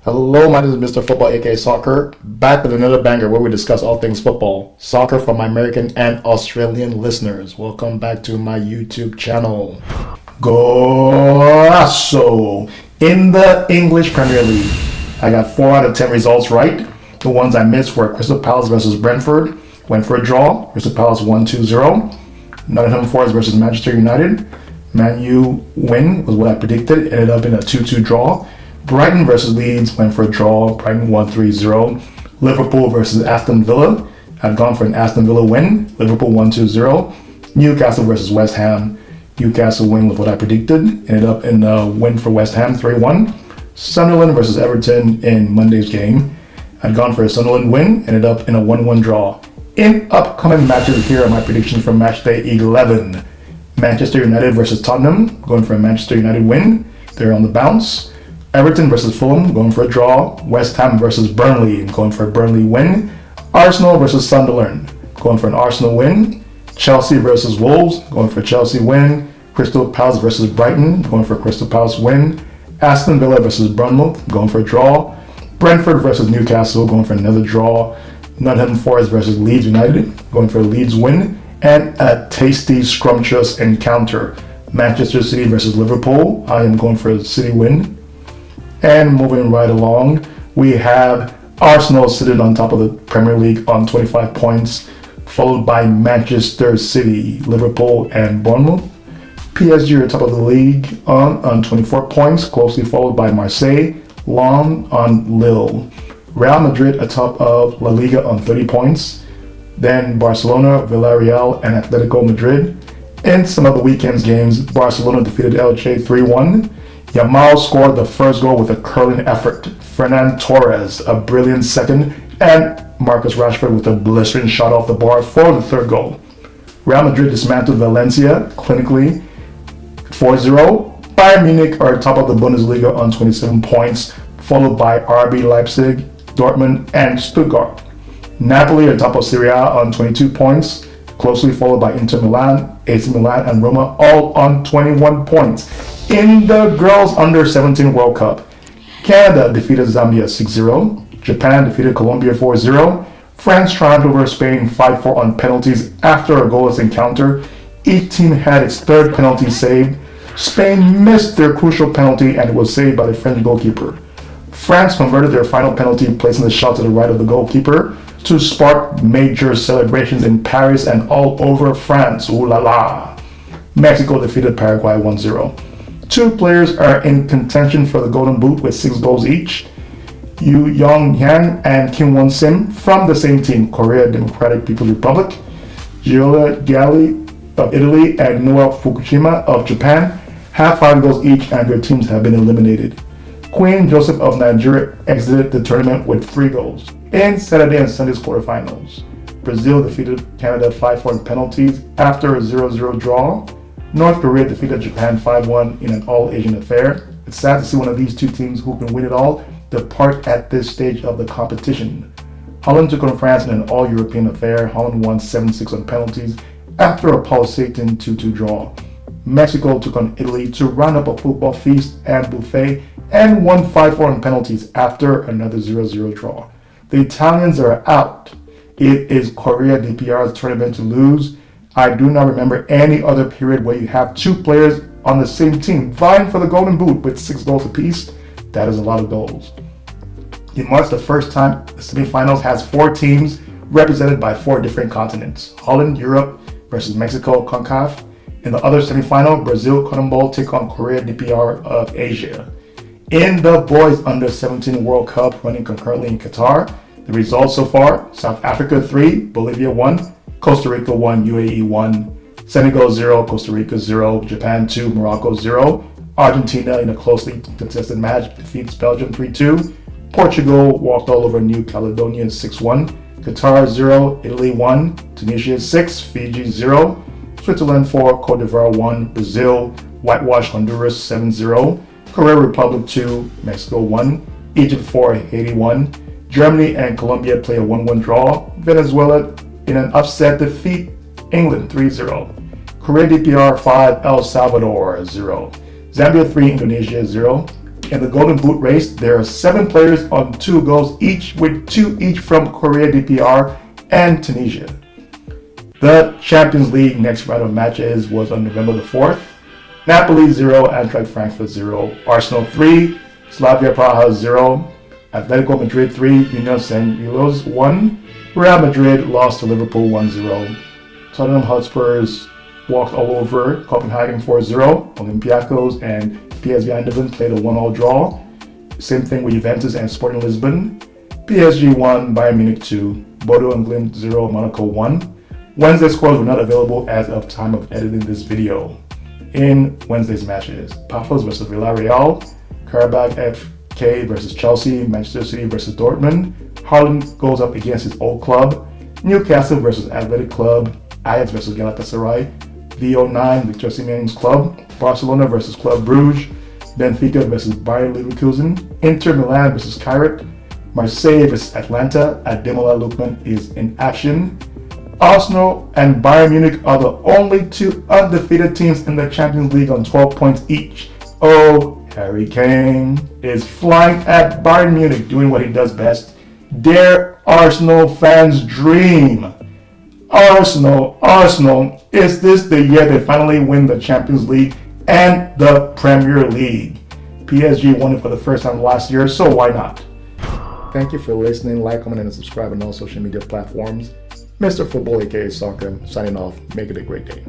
Hello, my name is Mr. Football, aka Soccer, back with another banger where we discuss all things football, soccer for my American and Australian listeners. Welcome back to my YouTube channel. Golazo! In the English Premier League, I got 4 out of 10 results right. The ones I missed were Crystal Palace versus Brentford, went for a draw. Crystal Palace won 2-0. Nottingham Forest versus Manchester United, Man U win was what I predicted, ended up in a 2-2 draw. Brighton versus Leeds went for a draw. Brighton won 3-0. Liverpool versus Aston Villa. I'd gone for an Aston Villa win. Liverpool won 2-0. Newcastle versus West Ham. Newcastle win was what I predicted. Ended up in a win for West Ham, 3-1. Sunderland versus Everton in Monday's game. I'd gone for a Sunderland win. Ended up in a 1-1 draw. In upcoming matches, here are my predictions for matchday 11. Manchester United versus Tottenham. Going for a Manchester United win. They're on the bounce. Everton versus Fulham, going for a draw. West Ham versus Burnley, going for a Burnley win. Arsenal versus Sunderland, going for an Arsenal win. Chelsea versus Wolves, going for a Chelsea win. Crystal Palace versus Brighton, going for a Crystal Palace win. Aston Villa versus Bournemouth, going for a draw. Brentford versus Newcastle, going for another draw. Nottingham Forest versus Leeds United, going for a Leeds win. And a tasty, scrumptious encounter. Manchester City versus Liverpool, I am going for a City win. And moving right along, we have Arsenal sitting on top of the Premier League on 25 points, followed by Manchester City, Liverpool, and Bournemouth. PSG are top of the league on 24 points, closely followed by Marseille, Lyon on Lille. Real Madrid atop of La Liga on 30 points. Then Barcelona, Villarreal, and Atletico Madrid. In some of the weekend's games, Barcelona defeated Elche 3-1. Yamal scored the first goal with a curling effort. Fernan Torres, a brilliant second, and Marcus Rashford with a blistering shot off the bar for the third goal. Real Madrid dismantled Valencia clinically 4-0. Bayern Munich are top of the Bundesliga on 27 points, followed by RB Leipzig, Dortmund, and Stuttgart. Napoli are top of Serie A on 22 points, closely followed by Inter Milan, AC Milan, and Roma, all on 21 points. In the Girls Under 17 World Cup, Canada defeated Zambia 6-0, Japan defeated Colombia 4-0, France triumphed over Spain 5-4 on penalties after a goalless encounter. Each team had its third penalty saved. Spain missed their crucial penalty and it was saved by the French goalkeeper. France converted their final penalty, placing the shot to the right of the goalkeeper to spark major celebrations in Paris and all over France. Ooh la la! Mexico defeated Paraguay 1-0. 2 players are in contention for the Golden Boot with 6 goals each. Yu Yong-yang and Kim Won-sim from the same team, Korea Democratic People's Republic. Gioia Galli of Italy and Noah Fukushima of Japan have 5 goals each and their teams have been eliminated. Queen Joseph of Nigeria exited the tournament with 3 goals. In Saturday and Sunday's quarterfinals, Brazil defeated Canada 5-4 in penalties after a 0-0 draw. North Korea defeated Japan 5-1 in an all-Asian affair. It's sad to see one of these 2 teams who can win it all depart at this stage of the competition. Holland took on France in an all-European affair. Holland won 7-6 on penalties after a Paul Satan 2-2 draw. Mexico took on Italy to round up a football feast and buffet and won 5-4 on penalties after another 0-0 draw. The Italians are out. It is Korea DPR's tournament to lose. I do not remember any other period where you have 2 players on the same team vying for the Golden Boot with 6 goals apiece. That is a lot of goals. It marks the first time the semifinals has 4 teams represented by 4 different continents. Holland, Europe versus Mexico, CONCACAF. In the other semifinal, Brazil, Cotton Bowl take on Korea DPR of Asia. In the Boys Under 17 World Cup running concurrently in Qatar, the results so far: South Africa 3, Bolivia 1, Costa Rica 1, UAE 1, Senegal 0, Costa Rica 0, Japan 2, Morocco 0, Argentina in a closely contested match defeats Belgium 3-2, Portugal walked all over New Caledonia 6-1, Qatar 0, Italy 1, Tunisia 6, Fiji 0, Switzerland 4, Cote d'Ivoire 1, Brazil whitewashed Honduras 7-0, Korea Republic 2, Mexico 1, Egypt 4, Haiti 1, Germany and Colombia play a 1-1 draw, Venezuela in an upset defeat England 3-0, Korea DPR 5, El Salvador 0, Zambia 3, Indonesia 0, In the Golden Boot race, there are 7 players on 2 goals each, with 2 each from Korea, DPR, and Tunisia. The Champions League next round of matches was on November the 4th. Napoli 0, Eintracht Frankfurt 0, Arsenal 3, Slavia Praha 0, Atletico Madrid 3, Union Saint-Gilloise 1, Real Madrid lost to Liverpool 1-0. Tottenham Hotspurs walked all over Copenhagen 4-0. Olympiacos and PSV Eindhoven played a 1-1 draw. Same thing with Juventus and Sporting Lisbon. PSG 1, Bayern Munich 2, Bodo and Glimt 0, Monaco 1. Wednesday scores were not available as of time of editing this video. In Wednesday's matches, Pafos versus Villarreal, Karabakh FK versus Chelsea, Manchester City versus Dortmund, Haaland goes up against his old club, Newcastle versus Athletic Club, Ajax versus Galatasaray, VO9 Victor Osimhen's club, Barcelona versus Club Brugge, Benfica versus Bayer Leverkusen, Inter Milan versus Kairat, Marseille versus Atlanta. Ademola Lookman is in action. Arsenal and Bayern Munich are the only 2 undefeated teams in the Champions League on 12 points each. Oh, Harry Kane is flying at Bayern Munich, doing what he does best. Dare Arsenal fans dream. Arsenal, is this the year they finally win the Champions League and the Premier League? PSG won it for the first time last year, so why not? Thank you for listening. Like, comment, and subscribe on all social media platforms. Mr. Football, aka Soccer, signing off. Make it a great day.